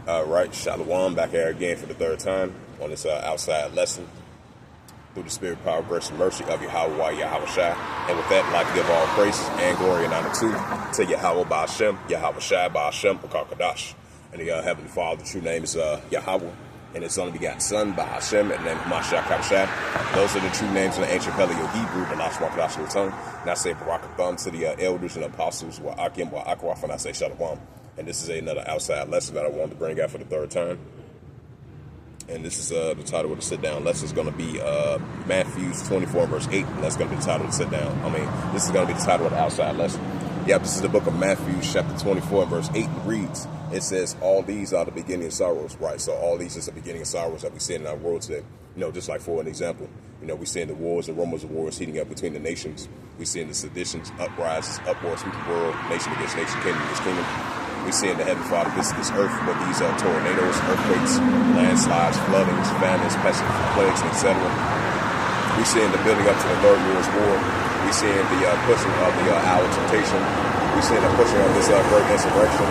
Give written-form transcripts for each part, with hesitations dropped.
All right, Shalom back here again for the third time on this outside lesson through the spirit, power, grace, and mercy of Yahweh Yahweh Shai. And with that, I'd like to give all praises and glory and honor to Yahweh Ba'Shem, Yahweh Shai Ba'Shem, Kadash. And the Heavenly Father, the true name is Yahweh, and His only begotten Son, Ba'Shem, and the name of Mashiach Kabashai. Those are the true names in the ancient Paleo Hebrew, the Lashma Kadash of the tongue. And I say Barakatham to the elders and apostles, Wa'akim, Wa'akwaf, and I say Shalom. And this is another outside lesson that I wanted to bring out for the third time. And this is the title of the sit-down lesson is going to be Matthew 24, verse 8. And that's going to be the title of the sit-down. This is going to be the title of the outside lesson. Yep, this is the book of Matthew, chapter 24, verse 8. It reads, it says, all these are the beginning of sorrows. Right, so all these is the beginning of sorrows that we see in our world today. You know, just like for an example, you know, we see in the wars, the rumors of wars heating up between the nations. We see in the seditions, uprises, uproars through the world, nation against nation, kingdom against kingdom. We see in the Heavenly Father visit this earth with these tornadoes, earthquakes, landslides, floodings, famines, pestilence, plagues, etc. We see in the building up to the Third World War. We see in the pushing of the hour of temptation. We see in the pushing of this great insurrection.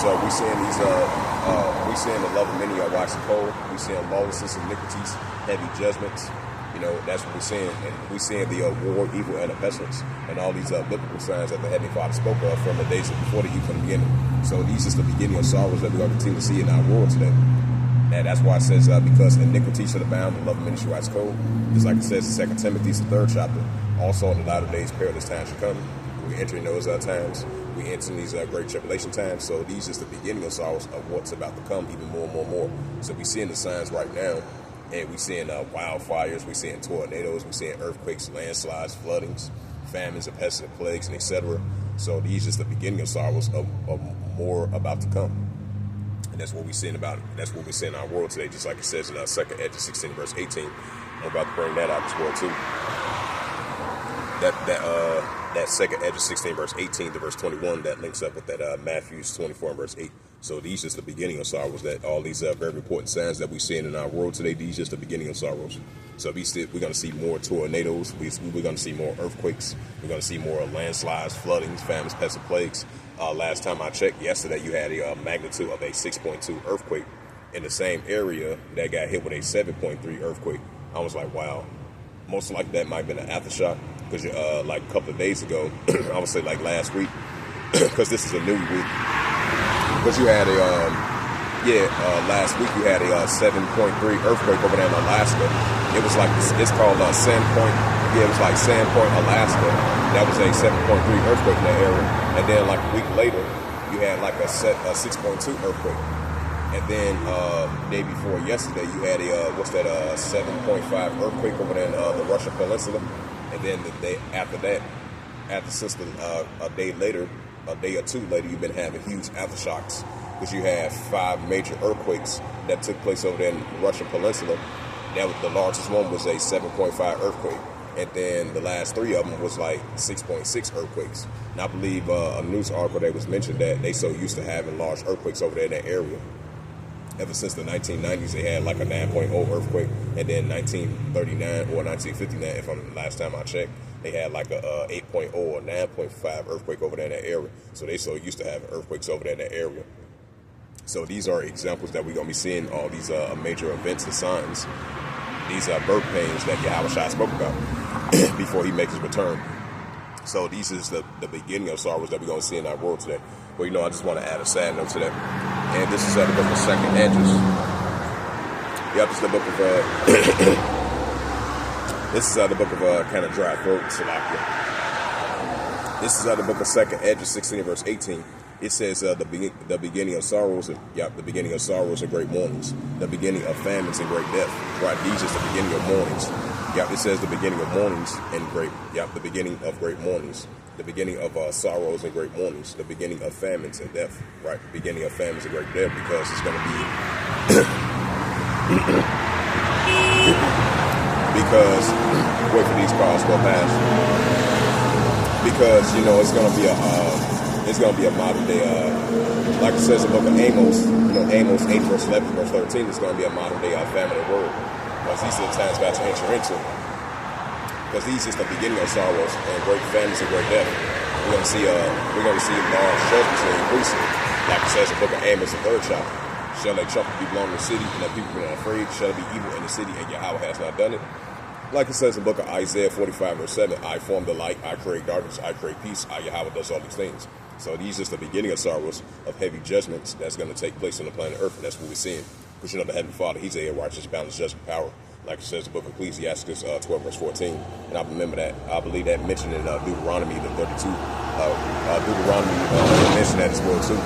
So we see in these, we see in the love of many are waxing cold. We see in lawlessness, iniquities, heavy judgments. You know, that's what we're seeing. And we're seeing the war, evil, and the pestilence. And all these biblical signs that the Heavenly Father spoke of from the days before the youth from the beginning. So these is the beginning of sorrows that we're going to continue to see in our world today. And that's why it says, because iniquity should abound, the love of many shall wax cold. Just like it says in 2 Timothy, the 3rd chapter. Also in the latter days, perilous times shall come. We're entering those times. We're entering these great tribulation times. So these is the beginning of sorrows of what's about to come, even more and more and more. So we're seeing the signs right now. And we're seeing wildfires, we're seeing tornadoes, we're seeing earthquakes, landslides, floodings, famines, and pestilence, plagues, and etc. So these is the beginning of sorrows of more about to come. And that's what we're seeing about it. That's what we're seeing in our world today, just like it says in 2nd Ezra 16, verse 18. I'm about to bring that out as well, too. That 2nd Ezra 16, verse 18 to verse 21, that links up with that Matthew 24, verse 8. So these is the beginning of sorrows, that all these very important signs that we're seeing in our world today, these is the beginning of sorrows. So we're going to see more tornadoes, we're going to see more earthquakes, we're going to see more landslides, floodings, famines, pests, and plagues. Last time I checked, yesterday, you had a magnitude of a 6.2 earthquake in the same area that got hit with a 7.3 earthquake. I was like, wow, most likely that might have been an aftershock, because like a couple of days ago, I would say like last week, because this is a new week. Because you had last week you had a 7.3 earthquake over there in Alaska. It was like, it's called Sandpoint. Yeah, it was like Sandpoint, Alaska. That was a 7.3 earthquake in that area. And then like a week later, you had like a 6.2 earthquake. And then day before yesterday, you had a 7.5 earthquake over there in the Russian Peninsula. And then the day after that, a day later, a day or two later, you've been having huge aftershocks, because you have 5 major earthquakes that took place over there in the Russian Peninsula. That was, the largest one was a 7.5 earthquake, and then the last 3 of them was like 6.6 earthquakes. And I believe a news article that was mentioned that they so used to having large earthquakes over there in that area. Ever since the 1990s, they had like a 9.0 earthquake, and then 1939 or 1959, if I'm last time I checked, they had like a 8.0 or 9.5 earthquake over there in that area. So they so used to have earthquakes over there in that area. So these are examples that we're going to be seeing, all these major events and signs. These are birth pains that Yahweh Shai spoke about before he makes his return. So these is the beginning of sorrows that we're going to see in our world today. But you know, I just want to add a side note to that. And this is the book of 2nd Ezra. Yep, this is the book of this is the book of kind of dry throat, Salakia. This is the book of 2nd Ezra 16, verse 18. It says the beginning of sorrows, the beginning of sorrows and great mournings, the beginning of famines and great death. Right, these is the beginning of mournings. Yep, it says the beginning of mournings and the beginning of great mournings, the beginning of sorrows and great mournings, the beginning of famines and death. Right, the beginning of famines and great death, because it's going to be because wait for these cars to go past. Because you know it's going to be a modern day, like it says in the book of Amos, you know, Amos 8 verse 11 verse 13. It's going to be a modern day famine and world. Because these are the times about to enter into. Because these is the beginning of sorrows and great famines and great death. We're going to see large judgments and increasing, like it says in the book of Amos, the 3rd chapter. Shall a trumpet be blown in the city, and that people be afraid? Shall it be evil in the city, and Yahweh has not done it? Like it says in the book of Isaiah 45, verse 7, I form the light, I create darkness, I create peace, I Yahweh does all these things. So these is the beginning of sorrows, of heavy judgments that's going to take place on the planet Earth, and that's what we're seeing. Because the Heavenly Father, He's a righteous, balanced, just power. Like it says in the book of Ecclesiastes 12, verse 14. And I remember that, I believe that mentioned in Deuteronomy, the 32. Deuteronomy mentioned that as well, too.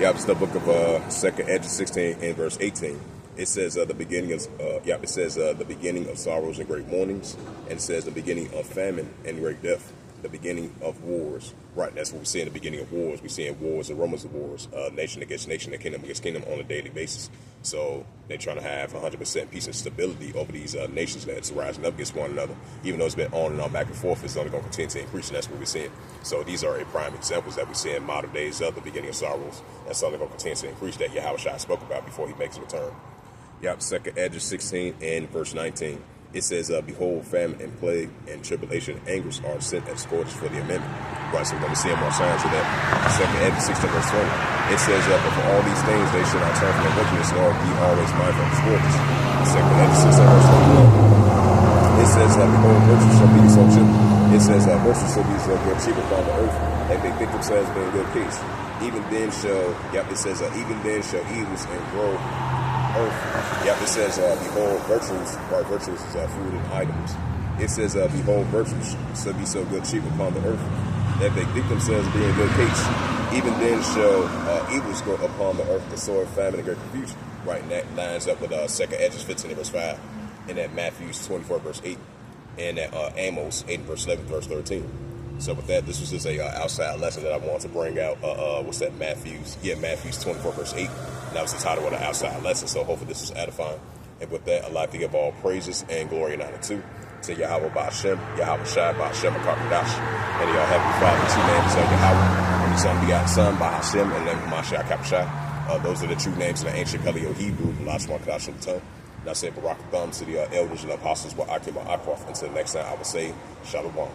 It's the book of 2nd Ezra 16 and verse 18. It says the beginning of the beginning of sorrows and great mournings, and it says the beginning of famine and great death, the beginning of wars. Right, that's what we see in the beginning of wars. We see in wars and rumors of wars, nation against nation, and kingdom against kingdom on a daily basis. So they're trying to have 100% peace and stability over these nations that's rising up against one another. Even though it's been on and on back and forth, it's only going to continue to increase, and that's what we're seeing. So these are a prime examples that we see in modern days of the beginning of sorrows. That's only going to continue to increase that Yahweh Shai spoke about before He makes a return. 2nd Ezra 16 and verse 19. It says, behold, famine and plague and tribulation and angers are sent as scourges for the amendment. Right, so we're going to see more signs of that. 2nd Ezra 16 verse 20. It says, but for all these things they should not turn from their wickedness, nor be always mindful of the scourges. 2nd Ezra 16 verse 21. It says, behold, virtue shall be so cheap. It says, virtue shall be so good cheap upon the earth, and they think themselves being good peace. Even then shall, it says, even then shall evils and grow earth. It says, behold, virtues, right? Virtues is food and items. It says, behold, virtues shall be so good cheap upon the earth, that they think themselves being good case. Even then shall evils grow upon the earth, the sword, famine, and great confusion. Right, and that lines up with 2nd Ezra 15 verse 5, and that Matthew 24 verse 8, and that Amos 8 verse 11 verse 13. So with that, this was just a outside lesson that I wanted to bring out. What's that? Matthew's 24 verse 8. And that was the title of the outside lesson. So hopefully this was edifying. And with that, I'd like to give all praises and glory and honor to Yahweh Ba'Shem, Yahweh Shai Ba'Shem HaKadosh. And your Heavenly Father, two names of Yahweh, and His only begotten Son Ba'Shem, and then Mashiach HaKadosh. Those are the true names in the ancient Paleo-Hebrew, Lashma Kadash and Tongue. And I say Barak Thumb to the elders and apostles, Ba'akim Ba'akwath. Until next time, I will say Shalom.